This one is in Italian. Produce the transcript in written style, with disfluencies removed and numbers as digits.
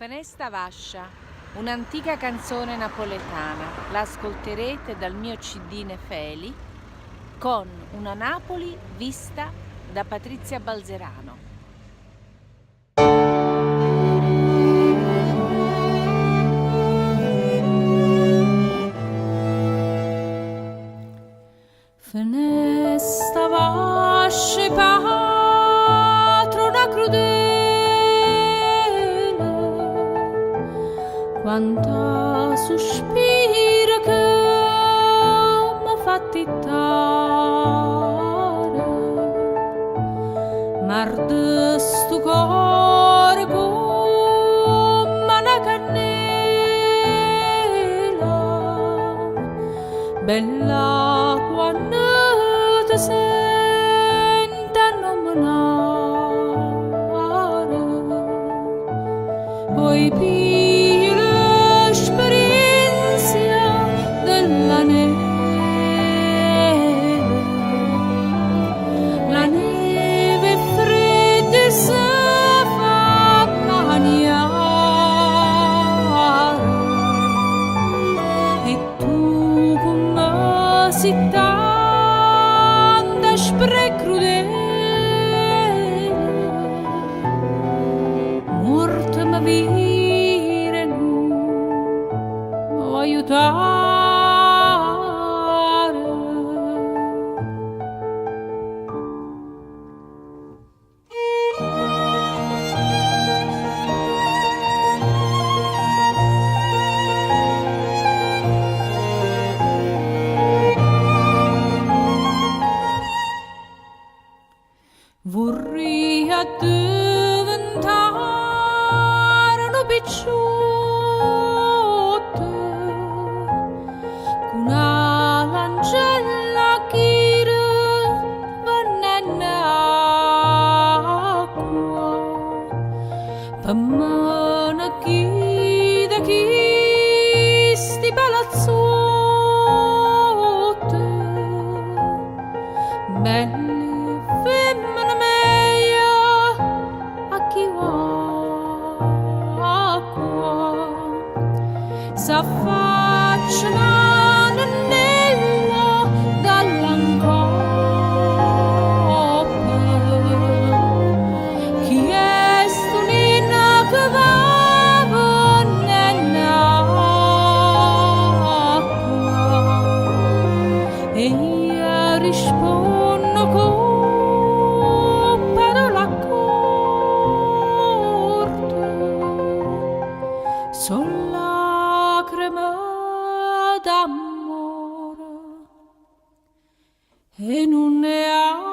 Fenesta Vascia, un'antica canzone napoletana. La ascolterete dal mio CD Nefeli con una Napoli vista da Patrizia Balzerano. Fenesta Vascia, patrona crudele, quanta sospira che m'ha fatti tare, mar de sto cor come una cannella, bella quando ti senta nominare, poi pigli l'esperienza della neve, la neve fredda si fa maniare, e tu come si tanta crudele, morta ma vire non aiutare. Vorrei diventare una picciotta con una lancella che venenne acqua, per me chi da chi sti palazzotti belli femmine meglio a chi acqua s'affacciano nell'anello dall'ancoppa. Chi è sto nina che va nell'acqua? E io rispondo con parola corta, son lacrime d'amore e non ne ha